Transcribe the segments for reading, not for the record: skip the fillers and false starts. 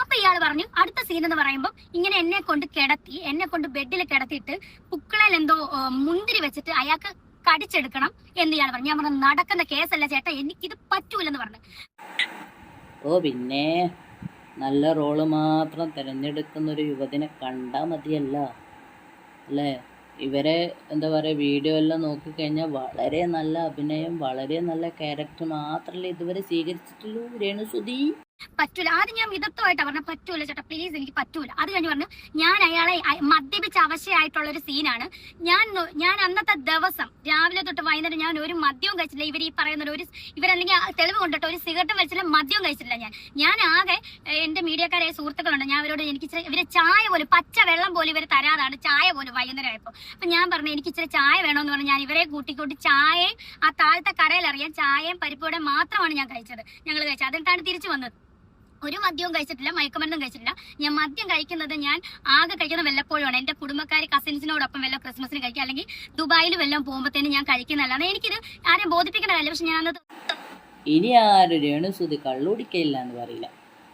അപ്പൊ ഇയാൾ പറഞ്ഞു അടുത്ത സീൻ എന്ന് പറയുമ്പോൾ ഇങ്ങനെ എന്നെ കൊണ്ട് ബെഡിൽ കിടത്തിയിട്ട് പുക്കളയിൽ എന്തോ മുന്തിരി വെച്ചിട്ട് അയാൾക്ക് കടിച്ചെടുക്കണം എന്ന് ഇയാൾ പറഞ്ഞു. ഞാൻ പറഞ്ഞു നടക്കുന്ന കേസല്ല ചേട്ടാ, എനിക്കിത് പറ്റൂലെന്ന് പറഞ്ഞു. ഓ പിന്നെ നല്ല റോള് മാത്രം തിരഞ്ഞെടുക്കുന്ന ഒരു യുവതിനെ കണ്ടാൽ മതിയല്ല അല്ലേ? ഇവരെ എന്താ പറയുക, വീഡിയോ എല്ലാം നോക്കിക്കഴിഞ്ഞാൽ വളരെ നല്ല അഭിനയം, വളരെ നല്ല ക്യാരക്ടർ മാത്രമല്ലേ ഇതുവരെ സ്വീകരിച്ചിട്ടുള്ളൂ രേണുസുതി. പറ്റൂല. ആദ്യം ഞാൻ മിതത്വമായിട്ടാ പറഞ്ഞ പറ്റൂല ചേട്ടാ പ്ലീസ്, എനിക്ക് പറ്റൂല. അത് കഴിഞ്ഞ് പറഞ്ഞു ഞാൻ അയാളെ മദ്യപിച്ച അവശയായിട്ടുള്ള ഒരു സീനാണ്. ഞാൻ അന്നത്തെ ദിവസം രാവിലെ തൊട്ട് വൈകുന്നേരം ഞാൻ ഒരു മദ്യവും കഴിച്ചില്ല. ഇവർ ഈ പറയുന്ന ഇവരല്ലെങ്കിൽ തെളിവ് കൊണ്ടിട്ട് ഒരു സിഗരറ്റും കഴിച്ചില്ല, മദ്യവും കഴിച്ചില്ല. ഞാൻ ആകെ എന്റെ മീഡിയക്കാരായ സുഹൃത്തുക്കളുണ്ട്, ഞാൻ അവരോട് എനിക്ക് ഇവരെ ചായ പോലും പച്ച വെള്ളം പോലും ഇവർ തരാതാണ്, ചായ പോലും വൈകുന്നേരം ആയപ്പോൾ. അപ്പൊ ഞാൻ പറഞ്ഞു എനിക്ക് ഇച്ചിരി ചായ വേണമെന്ന് പറഞ്ഞു. ഞാൻ ഇവരെ കൂട്ടിക്കൂട്ടി ചായയും ആ താഴത്തെ കടയിൽ അറിയാൻ ചായയും പരിപ്പോടെ മാത്രമാണ് ഞാൻ കഴിച്ചത്. ഞങ്ങൾ കഴിച്ചത് അതിട്ടാണ് തിരിച്ചു വന്നത്. ഒരു മദ്യവും കഴിച്ചിട്ടില്ല, മയക്കുമരുന്നും കഴിച്ചിട്ടില്ല. ഞാൻ മദ്യം കഴിക്കുന്നത് ഞാൻ ആകെ കഴിക്കുന്ന വല്ലപ്പോഴുമാണ്. എന്റെ കുടുംബക്കാർ കസിൻസിനോടൊപ്പം വല്ല ക്രിസ്മസിന് കഴിക്കുക, അല്ലെങ്കിൽ ദുബായിൽ വല്ലതും പോകുമ്പോഴത്തേനും ഞാൻ കഴിക്കുന്നതല്ല. എനിക്കിത് ആരെയും ബോധിപ്പിക്കേണ്ട കാര്യം. പക്ഷെ ഞാൻ ഇനി ആരും രേണുസുതി കള്ളുടിക്കയില്ല എന്ന് പറയില്ല.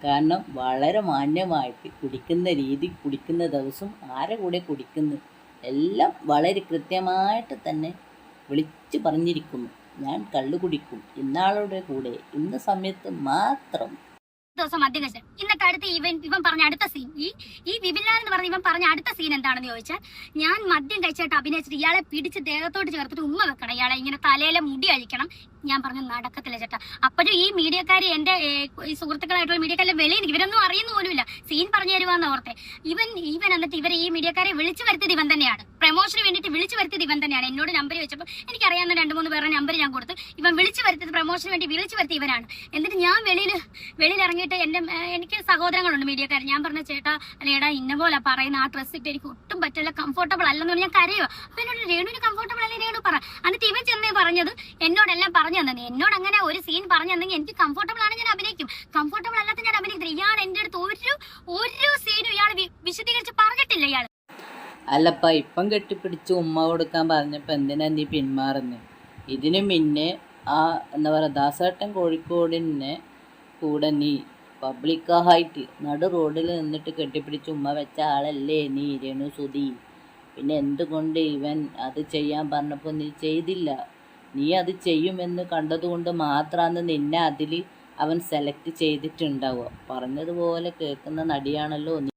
കാരണം വളരെ മാന്യമായിട്ട് കുടിക്കുന്ന രീതി, കുടിക്കുന്ന ദിവസം ആരെ കൂടെ കുടിക്കുന്നു എല്ലാം വളരെ കൃത്യമായിട്ട് തന്നെ വിളിച്ചു പറഞ്ഞിരിക്കുന്നു. ഞാൻ കള്ളു കുടിക്കും ഇന്നാളുടെ കൂടെ, ഇന്ന സമയത്ത് മാത്രം ദിവസം മദ്യം കഴിച്ചത്. എന്നിട്ട് അടുത്ത ഇവൻ പറഞ്ഞ അടുത്ത സീൻ, ഈ വിപിൻലാൽ എന്ന് പറഞ്ഞ ഇവൻ പറഞ്ഞ അടുത്ത സീൻ എന്താണെന്ന് ചോദിച്ചാൽ, ഞാൻ മദ്യം കഴിച്ചിട്ട് അഭിനയിച്ചിട്ട് ഇയാളെ പിടിച്ച് ദേഹത്തോട്ട് ചേർത്തിട്ട് ഉമ്മ വെക്കണം, ഇയാളെ ഇങ്ങനെ തലയിലെ മുടി അഴിക്കണം. ഞാൻ പറഞ്ഞു നടക്കത്തില്ല ചേട്ടാ. അപ്പോഴും ഈ മീഡിയക്കാര് എന്റെ ഈ സുഹൃത്തുക്കളായിട്ടുള്ള മീഡിയക്കാരെ വെളിയിൽ ഇവരൊന്നും അറിയുന്ന പോലുമില്ല, സീൻ പറഞ്ഞു തരുവാന്ന് ഓർത്തെ. ഇവൻ എന്നിട്ട് ഇവരെ ഈ മീഡിയക്കാരെ വിളിച്ചു വരുത്തിയത് ഇവൻ തന്നെയാണ്, പ്രൊമോഷന് വേണ്ടിയിട്ട് വിളിച്ചു വരുത്തിയത് ഇവൻ തന്നെയാണ്. എന്നോട് നമ്പർ വെച്ചപ്പോൾ എനിക്കറിയാവുന്ന 2-3 പേരുടെ നമ്പർ ഞാൻ കൊടുത്തു. ഇവൻ വിളിച്ചു വരുത്തിയത് പ്രൊമോഷന് വേണ്ടി വിളിച്ചു വരുത്തി ഇവനാണ്. എന്നിട്ട് ഞാൻ വെളിയിൽ ഇറങ്ങിയിട്ട് എനിക്ക് സഹോദരങ്ങളുണ്ട് മീഡിയക്കാർ. ഞാൻ പറഞ്ഞ ചേട്ടാ അല്ലേടാ ഇന്ന പോലെ പറയുന്ന ആ ഡ്രസ്സ് ഇട്ട് എനിക്ക് ഒട്ടും പറ്റില്ല, കംഫോർട്ടബിൾ അല്ലെന്ന് പറഞ്ഞാൽ ഞാൻ കരയുക. അപ്പൊ എന്നോട് രേണുവിന് കംഫോർട്ടബിൾ അല്ലേ രേണു പറ. എന്നിട്ട് ഇവൻ ചെന്നേ പറഞ്ഞത് എന്നോടെല്ലാം പറഞ്ഞു തന്നെ. എന്നോട് അങ്ങനെ ഒരു സീൻ പറഞ്ഞു തന്നെങ്കിൽ എനിക്ക് കംഫോർട്ടബിൾ ആണ് ഞാൻ അഭിനയിക്കും, കംഫോർട്ടബിൾ അല്ലാത്ത ഞാൻ അഭിനയിക്കില്ല. ഇയാൾ എന്റെ അടുത്ത് ഒരു സീനും ഇയാൾ വിശദീകരിച്ച് പറഞ്ഞിട്ടില്ല. ഇയാൾ അല്ലപ്പ ഇപ്പം കെട്ടിപ്പിടിച്ച് ഉമ്മ കൊടുക്കാൻ പറഞ്ഞപ്പോൾ എന്തിനാ നീ പിന്മാറുന്നത്? ഇതിനു മുന്നേ ആ എന്താ പറയുക ദാസേട്ടൻ കോഴിക്കോടിനെ കൂടെ നീ പബ്ലിക്കായിട്ട് നടു റോഡിൽ നിന്നിട്ട് കെട്ടിപ്പിടിച്ച് ഉമ്മ വെച്ച ആളല്ലേ നീ രേണുസുതി. പിന്നെ എന്തുകൊണ്ട് ഇവൻ അത് ചെയ്യാൻ പറഞ്ഞപ്പോൾ നീ ചെയ്തില്ല? നീ അത് ചെയ്യുമെന്ന് കണ്ടതുകൊണ്ട് മാത്രമാണ് നിന്നെ അതിൽ അവൻ സെലക്ട് ചെയ്തിട്ടുണ്ടാവുക. പറഞ്ഞതുപോലെ കേൾക്കുന്ന നടിയാണല്ലോ നീ.